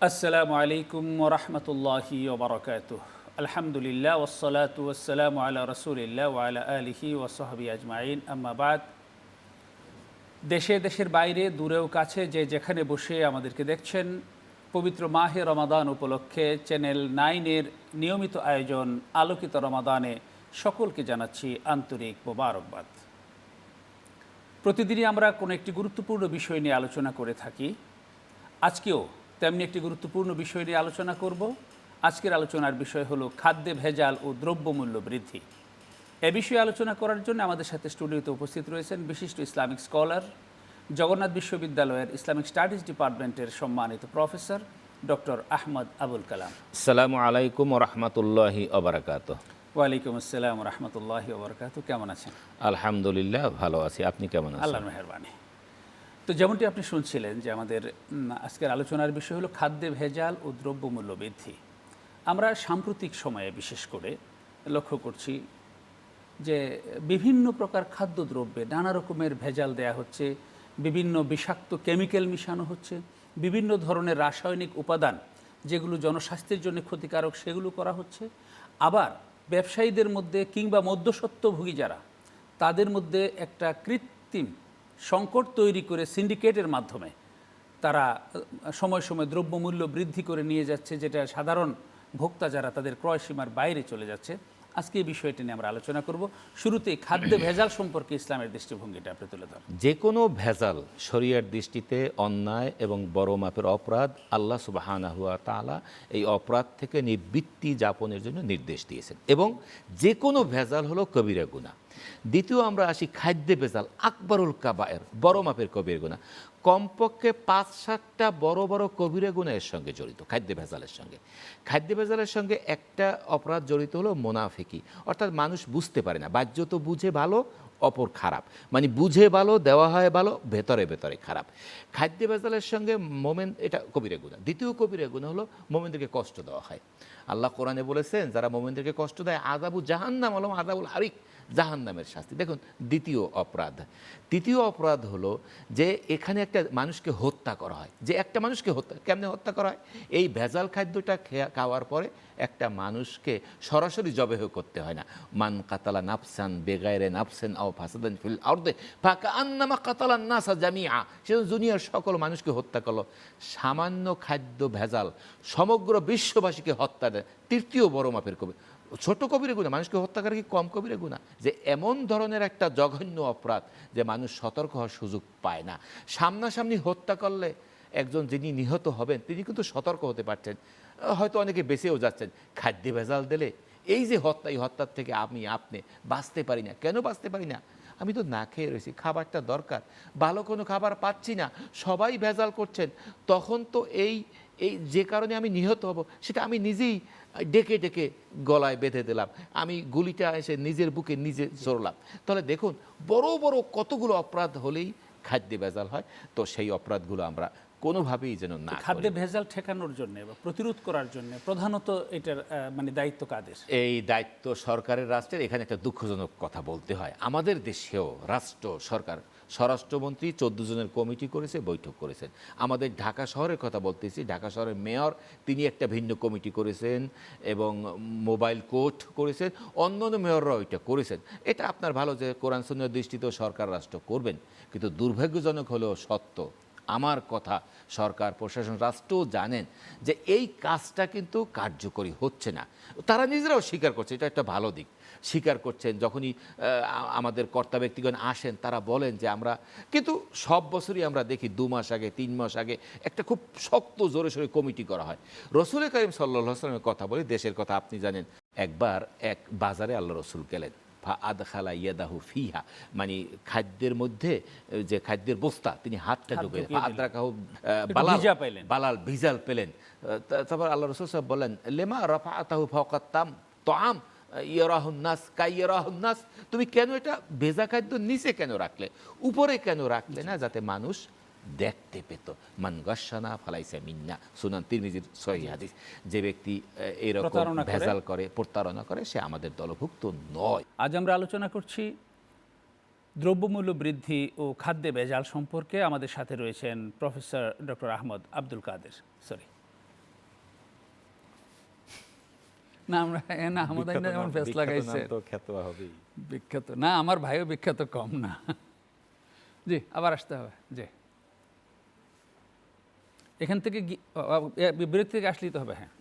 আসসালামু আলাইকুম ওরহমতুল্লাহি ওবরাকাতুহ। আলহামদুলিল্লাহ ওয়াসসালাতু ওয়াসসালামু আলা রাসূলিল্লাহ ওয়া আলা আলিহি ওয়া সাহবিহি আজমাইন, আম্মা বাদ। দেশে দেশের বাইরে দূরেও কাছে যে যেখানে বসে আমাদেরকে দেখছেন, পবিত্র মাহে রমাদান উপলক্ষে চ্যানেল 9-এর নিয়মিত আয়োজন আলোকিত রমাদানে সকলকে জানাচ্ছি আন্তরিক মোবারকবাদ। প্রতিদিনই আমরা কোনো একটি গুরুত্বপূর্ণ বিষয় নিয়ে আলোচনা করে থাকি। আজকেও তেমনি একটি গুরুত্বপূর্ণ বিষয় নিয়ে আলোচনা করব। আজকের আলোচনার বিষয় হলো খাদ্যে ভেজাল ও দ্রব্যমূল্য বৃদ্ধি। এ বিষয়ে আলোচনা করার জন্য আমাদের সাথে স্টুডিওতে উপস্থিত রয়েছেন বিশিষ্ট ইসলামিক স্কলার, জগন্নাথ বিশ্ববিদ্যালয়ের ইসলামিক স্টাডিজ ডিপার্টমেন্টের সম্মানিত প্রফেসর ডক্টর আহমদ আবুল কালাম। আসসালামু আলাইকুম রহমতুল্লাহি ওবরাকাতুহ। ওয়ালাইকুম আসসালাম রহমতুল্লাহি ওবরাকাতুহ। কেমন আছেন? আলহামদুলিল্লাহ, ভালো আছি। আপনি কেমন আছেন? আল্লাহর মেহেরবানি। তো যেমনটি আপনি শুনছিলেন যে আমাদের আজকের আলোচনার বিষয় হলো খাদ্যে ভেজাল ও দ্রব্যমূল্য বৃদ্ধি। আমরা সাম্প্রতিক সময়ে বিশেষ করে লক্ষ্য করছি যে বিভিন্ন প্রকার খাদ্যদ্রব্যে নানা রকমের ভেজাল দেয়া হচ্ছে, বিভিন্ন বিষাক্ত কেমিক্যাল মিশানো হচ্ছে, বিভিন্ন ধরনের রাসায়নিক উপাদান যেগুলো জনস্বাস্থ্যের জন্য ক্ষতিকারক সেগুলো করা হচ্ছে। আবার ব্যবসায়ীদের মধ্যে কিংবা মধ্যস্বত্বভোগী যারা, তাদের মধ্যে একটা কৃত্রিম সংকট তৈরি করে সিন্ডিকেটের মাধ্যমে তারা সময় সময় দ্রব্যমূল্য বৃদ্ধি করে নিয়ে যাচ্ছে, যেটা সাধারণ ভোক্তা যারা তাদের ক্রয় সীমার বাইরে চলে যাচ্ছে। আজকে এই বিষয়টি নিয়ে আমরা আলোচনা করব। শুরুতেই খাদ্যে ভেজাল সম্পর্কে ইসলামের দৃষ্টিভঙ্গিটা আপনি তুলে ধরেন। যে কোনো ভেজাল শরিয়ার দৃষ্টিতে অন্যায় এবং বড় মাপের অপরাধ। আল্লাহ সুবহানাহু ওয়া তাআলা এই অপরাধ থেকে নিবৃত্তি যাপনের জন্য নির্দেশ দিয়েছেন, এবং যে কোনো ভেজাল হলো কবিরা গুনাহ। দ্বিতীয় আমরা আসি খাদ্যে ভেজাল, আকবরুল কাবায়ের, বড় মাপের কবিরা গুনাহ। কমপক্ষে 5-7টা বড় বড় কবিরা গুনাহের সঙ্গে জড়িত খাদ্যে ভেজালের সঙ্গে। খাদ্য ভেজালের সঙ্গে একটা অপরাধ জড়িত হলো মোনাফিকি, অর্থাৎ মানুষ বুঝতে পারে না, বাহ্য তো বুঝে ভালো, অপর খারাপ, মানে বুঝে ভালো, দেওয়া হয় ভালো, ভেতরে ভেতরে খারাপ। খাদ্য ভেজালের সঙ্গে মোমেন, এটা কবিরা গুনাহ। দ্বিতীয় কবিরা গুনাহ হলো মোমেনদেরকে কষ্ট দেওয়া হয়। আল্লাহ কোরআনে বলেছেন, যারা মোমেনদেরকে কষ্ট দেয় আযাবু জাহান্নাম হলো আযাবুল হারিক, জাহান্নামের শাস্তি। দেখুন দ্বিতীয় অপরাধ। তৃতীয় অপরাধ হলো যে এখানে একটা মানুষকে হত্যা করা হয়। যে একটা মানুষকে হত্যা, কেমনে হত্যা করা হয়? এই ভেজাল খাদ্যটা খাওয়ার পরে একটা মানুষকে সরাসরি জবেহ করতে হয় না। মান কাতালা নাফসান বেগায়রে নাফসেন আও ফাসাদান ফিল আরদে ফাকান্নামা কাতালান নাসা জামিআ, সে দুনিয়ার সকল মানুষকে হত্যা করলো। সামান্য খাদ্য ভেজাল সমগ্র বিশ্ববাসীকে হত্যা দেয়। তৃতীয় বড় মাপের কবি, ছোট কবিরা গুনাহ, মানুষকে হত্যা করে কি কম কবিরা গুনাহ? যে এমন ধরনের একটা জঘন্য অপরাধ যে মানুষ সতর্ক হওয়ার সুযোগ পায় না। সামনাসামনি হত্যা করলে একজন যিনি নিহত হবেন তিনি কিন্তু সতর্ক হতে পারছেন, হয়তো অনেকে বেঁচেও যাচ্ছেন। খাদ্য ভেজাল দিলে এই যে হত্যা, এই হত্যার থেকে আমি আপনি বাঁচতে পারি না। কেন বাঁচতে পারি না? আমি তো না খেয়ে রয়েছি, খাবারটা দরকার, ভালো কোনো খাবার পাচ্ছি না, সবাই ভেজাল করছেন। তখন তো এই এই যে কারণে আমি নিহত হব সেটা আমি নিজেই ডেকে ডেকে গলায় বেঁধে দিলাম, আমি গুলিটা এসে নিজের বুকে নিজে চড়লাম। তাহলে দেখুন বড় বড় কতগুলো অপরাধ হলেই খাদ্য ভেজাল হয়। তো সেই অপরাধগুলো আমরা কোনোভাবেই যেন না করি। খাদ্যে ভেজাল ঠেকানোর জন্য বা প্রতিরোধ করার জন্য প্রধানত এটার মানে দায়িত্ব কাদের? এই দায়িত্ব সরকারের, রাষ্ট্রের। এখানে একটা দুঃখজনক কথা বলতে হয়, আমাদের দেশেও রাষ্ট্র সরকার, স্বরাষ্ট্রমন্ত্রী 14 জনের কমিটি করেছে, বৈঠক করেছেন। আমাদের ঢাকা শহরের কথা বলতেছি, ঢাকা শহরের মেয়র তিনি একটা ভিন্ন কমিটি করেছেন, এবং মোবাইল কোর্ট করেছেন, অন্যান্য মেয়ররাও এটা করেছেন। এটা আপনার ভালো যে কোরআন সুন্নাহর দৃষ্টিতেও সরকার রাষ্ট্র করবেন, কিন্তু দুর্ভাগ্যজনক হলেও সত্য, আমার কথা সরকার প্রশাসন রাষ্ট্রও জানেন যে এই কাজটা কিন্তু কার্যকরী হচ্ছে না। তারা নিজেরাও স্বীকার করছে, এটা একটা ভালো দিক, স্বীকার করছেন। যখনই আমাদের কর্তা ব্যক্তিগণ আসেন তারা বলেন যে আমরা, কিন্তু সব বছরই আমরা দেখি 2 মাস আগে 3 মাস আগে একটা খুব শক্ত জোরে সোরে কমিটি করা হয়। রসুল করিম সাল্লাল্লাহু আলাইহি ওয়াসাল্লামের কথা বলি, দেশের কথা আপনি জানেন। একবার এক বাজারে আল্লাহ রসুল গেলেন, আদখালা ইয়াদাহু ফিহা, মানে খাদ্যের মধ্যে যে খাদ্যের বস্তা, তিনি হাতটা ঢুকে আদ্রাকাহু বালাল ভিজাল পেলেন। তারপর আল্লাহ রাসূল সাহেব বলেন, লেমা রাফাআতাহু ফাওকাত তাম ইয়ারাহুন্নাস কাইয়ারাহুন্নাস, তুমি কেন এটা ভেজা খাদ্য নিচে কেন রাখলে, উপরে কেন রাখলে না, যাতে মানুষ দেখতে পেত। মান গাশানা ফালাইসা মিন্না, সুনান তিরমিজির সহিহ হাদিস। যে ব্যক্তি এরকম ভেজাল করে, প্রতারণা করে, সে আমাদের দলভুক্ত নয়। আজ আমরা আলোচনা করছি দ্রব্যমূল্য বৃদ্ধি ও খাদ্যে ভেজাল সম্পর্কে। আমাদের সাথে রয়েছেন প্রফেসর ডক্টর আহমদ আব্দুল কাদের, না আমরা না আহমদ আইনা যেমন ফেস লাগাইছে তো খ্যাত হবেই। বিখ্যাত না, আমার ভাইও বিখ্যাত কম না। জি, আবার আসতে হবে। জি, এখান থেকে বিরতি থেকে আসলেই তো হবে। হ্যাঁ,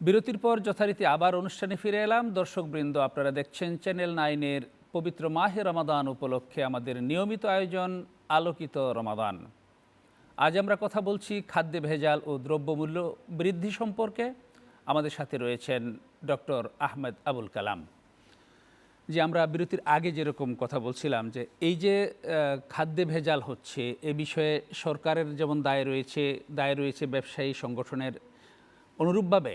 বিরতির পর যথারীতি আবার অনুষ্ঠানে ফিরে এলাম। দর্শকবৃন্দ, আপনারা দেখছেন চ্যানেল 9-এর পবিত্র মাহে রমাদান উপলক্ষে আমাদের নিয়মিত আয়োজন আলোকিত রমাদান। আজ আমরা কথা বলছি খাদ্যে ভেজাল ও দ্রব্যমূল্য বৃদ্ধি সম্পর্কে। আমাদের সাথে রয়েছেন ডক্টর আহমেদ আবুল কালাম। যে আমরা বিরতির আগে যেরকম কথা বলছিলাম যে এই যে খাদ্যে ভেজাল হচ্ছে এ বিষয়ে সরকারের যেমন দায় রয়েছে ব্যবসায়ী সংগঠনের অনুরূপভাবে,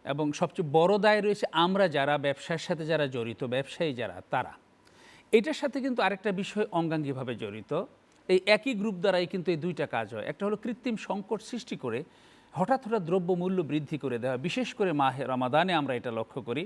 এবং সবচেয়ে বড় দায় রয়েছে আমরা যারা ব্যবসার সাথে যারা জড়িত, ব্যবসায়ী যারা, তারা। এটার সাথে কিন্তু আরেকটা বিষয় অঙ্গাঙ্গিভাবে জড়িত। এই একই গ্রুপ দ্বারাই কিন্তু এই দুইটা কাজ হয়। একটা হলো কৃত্রিম সংকট সৃষ্টি করে হঠাৎ দ্রব্যমূল্য বৃদ্ধি করে দেওয়া, বিশেষ করে মাহে রমাদানে আমরা এটা লক্ষ্য করি।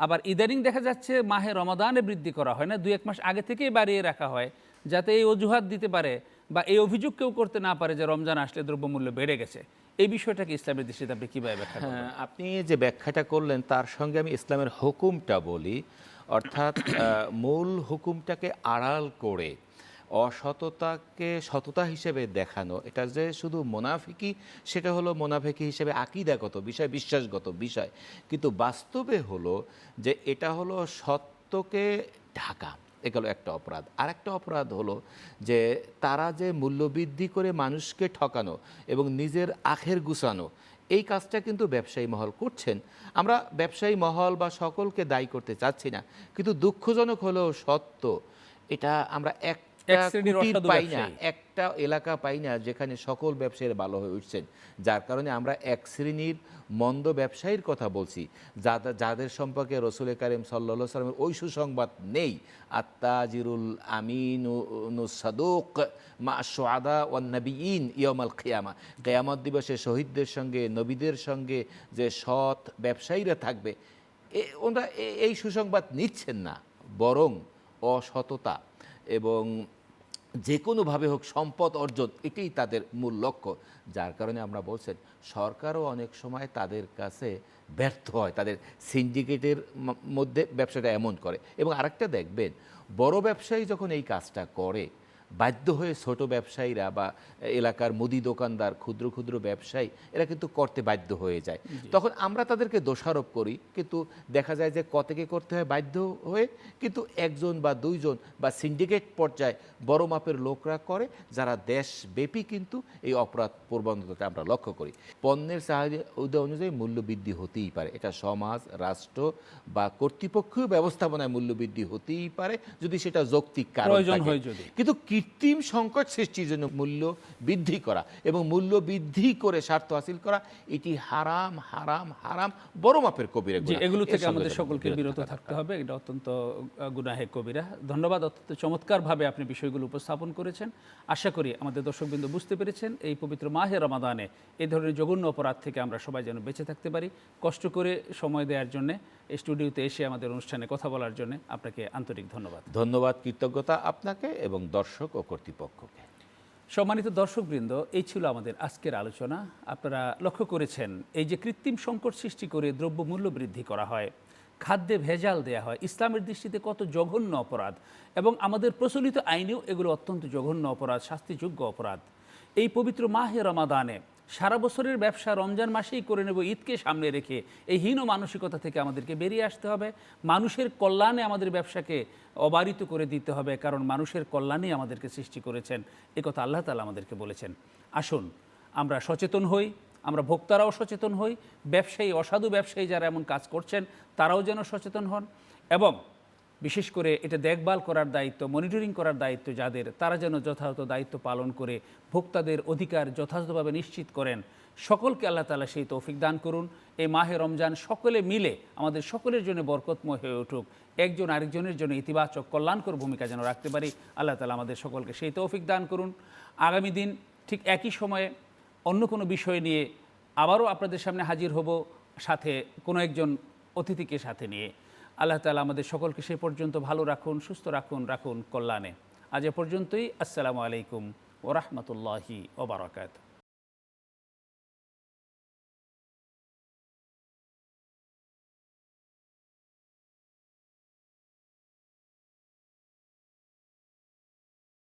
আবার ইদানিং দেখা যাচ্ছে মাহে রমাদানে বৃদ্ধি করা হয় না, 2-1 মাস আগে থেকেই বাড়িয়ে রাখা হয়, যাতে এই অজুহাত দিতে পারে বা এই অভিযোগ কেউ করতে না পারে যে রমজান আসলে দ্রব্যমূল্য বেড়ে গেছে। এই বিষয়টাকে ইসলামের দৃষ্টিতে আপনি কীভাবে ব্যাখ্যা করেন? আপনি যে ব্যাখ্যাটা করলেন তার সঙ্গে আমি ইসলামের হুকুমটা বলি, অর্থাৎ মূল হুকুমটাকে আড়াল করে অসততাকে সততা হিসেবে দেখানো, এটা যে শুধু মোনাফিকি, সেটা হলো মোনাফিকি হিসেবে আকীদাগত বিষয়, বিশ্বাসগত বিষয়, কিন্তু বাস্তবে হলো যে এটা হলো সত্যকে ঢাকা। এগুলো একটা অপরাধ। আর একটা অপরাধ হলো যে তারা যে মূল্যবৃদ্ধি করে মানুষকে ঠকানো এবং নিজের আখের গুছানো, এই কাজটা কিন্তু ব্যবসায়ী মহল করছেন। আমরা ব্যবসায়ী মহল বা সকলকে দায়ী করতে চাচ্ছি না, কিন্তু দুঃখজনক হলেও সত্য, এটা আমরা একটা এলাকা পাই না যেখানে সকল ব্যবসায়ীরা ভালো হয়ে উঠছেন। যার কারণে আমরা এক শ্রেণীর মন্দ ব্যবসায়ীর কথা বলছি, যাদের সম্পর্কে রসুল কারীম সাল্লাল্লাহু আলাইহি ওয়াসাল্লামের ওই সুসংবাদ নেই, আত্তাজিরুল আমিনুস সাদুক মা শুহাদা ওয়ান নাবিয়িন ইয়াউমাল কিয়ামা, কিয়ামত দিবসে শহীদদের সঙ্গে, নবীদের সঙ্গে যে সৎ ব্যবসায়ীরা থাকবে, ওনারা এই সুসংবাদ নিচ্ছেন না, বরং অসততা এবং যে কোনোভাবে হোক সম্পদ অর্জন, এটাই তাদের মূল লক্ষ্য। যার কারণে আমরা বলছেন সরকারও অনেক সময় তাদের কাছে ব্যর্থ হয়, তাদের সিন্ডিকেটের মধ্যে ব্যবসাটা এমন করে। এবং আরেকটা দেখবেন, বড় ব্যবসায়ী যখন এই কাজটা করে, বাধ্য হয়ে ছোট ব্যবসায়ীরা বা এলাকার মুদি দোকানদার, ক্ষুদ্র ক্ষুদ্র ব্যবসায়ী, এরা কিন্তু করতে বাধ্য হয়ে যায়। তখন আমরা তাদেরকে দোষারোপ করি, কিন্তু দেখা যায় যে কতকে করতে হয় বাধ্য হয়ে, কিন্তু একজন বা দুইজন বা সিন্ডিকেট পর্যায়ে বড় মাপের লোকরা করে, যারা দেশব্যাপী কিন্তু এই অপরাধ প্রবণতাটা আমরা লক্ষ্য করি। পণ্যের চাহিদা অনুযায়ী মূল্য বৃদ্ধি হতেই পারে, এটা সমাজ, রাষ্ট্র বা কর্তৃপক্ষীয় ব্যবস্থাপনায় মূল্য বৃদ্ধি হতেই পারে যদি সেটা যৌক্তিক কারণ থাকে। কিন্তু কৃত্রিম সংকট সৃষ্টির জন্য মূল্য বৃদ্ধি করা এবং মূল্য বৃদ্ধি করে স্বার্থ হাসিল করা, এটি হারাম হারাম হারাম, বড় মাপের কবিরা গুনাহ। এগুলো থেকে আমাদের সকলকে বিরত থাকতে হবে, এটা অত্যন্ত গুনাহে কবিরা। ধন্যবাদ, অত্যন্ত চমৎকারভাবে আপনি বিষয়গুলো উপস্থাপন করেছেন। আশা করি আমাদের দর্শকবৃন্দ বুঝতে পেরেছেন এই পবিত্র মাহে রমাদানে এই ধরনের জঘন্য অপরাধ থেকে আমরা সবাই যেন বেঁচে থাকতে পারি। কষ্ট করে সময় দেওয়ার জন্য, এই স্টুডিওতে এসে আমাদের অনুষ্ঠানে কথা বলার জন্য আপনাকে আন্তরিক ধন্যবাদ। ধন্যবাদ, কৃতজ্ঞতা আপনাকে এবং দর্শক ও কর্তৃপক্ষকে। সম্মানিত দর্শকবৃন্দ, এই ছিল আমাদের আজকের আলোচনা। আপনারা লক্ষ্য করেছেন এই যে কৃত্রিম সংকট সৃষ্টি করে দ্রব্যমূল্য বৃদ্ধি করা হয়, খাদ্যে ভেজাল দেয়া হয়, ইসলামের দৃষ্টিতে কত জঘন্য অপরাধ, এবং আমাদের প্রচলিত আইনেও এগুলো অত্যন্ত জঘন্য অপরাধ, শাস্তিযোগ্য অপরাধ। এই পবিত্র মাহে রমাদানে সারা বছরের ব্যবসা রমজান মাসেই করে নেব ঈদকে সামনে রেখে, এই হীন মানসিকতা থেকে আমাদেরকে বেরিয়ে আসতে হবে। মানুষের কল্যাণে আমাদের ব্যবসাকে অবারিত করে দিতে হবে, কারণ মানুষের কল্যাণেই আমাদেরকে সৃষ্টি করেছেন, একথা আল্লাহ তাআলা আমাদেরকে বলেছেন। আসুন আমরা সচেতন হই, আমরা ভোক্তারাও সচেতন হই, ব্যবসায়ী, অসাধু ব্যবসায়ী যারা এমন কাজ করছেন তারাও যেন সচেতন হন, এবং বিশেষ করে এটা দেখভাল করার দায়িত্ব, মনিটরিং করার দায়িত্ব যাদের, তারা যেন যথাযথ দায়িত্ব পালন করে ভোক্তাদের অধিকার যথাযথভাবে নিশ্চিত করেন। সকলকে আল্লাহ তাআলা সেই তৌফিক দান করুন। এই মাহে রমজান সকলে মিলে আমাদের সকলের জন্য বরকতময় হয়ে উঠুক, একজন আরেকজনের জন্য ইতিবাচক কল্যাণকর ভূমিকা যেন রাখতে পারি। আল্লাহ তাআলা আমাদের সকলকে সেই তৌফিক দান করুন। আগামী দিন ঠিক একই সময়ে অন্য কোনো বিষয় নিয়ে আবারও আপনাদের সামনে হাজির হব, সাথে কোনো একজন অতিথিকে সাথে নিয়ে। আল্লাহ তাআলা আমাদের সকলকে সে পর্যন্ত ভালো রাখুন, সুস্থ রাখুন কল্যাণে। আজ এ পর্যন্তই। আসসালামু আলাইকুম ওয়া রাহমাতুল্লাহি ওয়া বারাকাতুহু।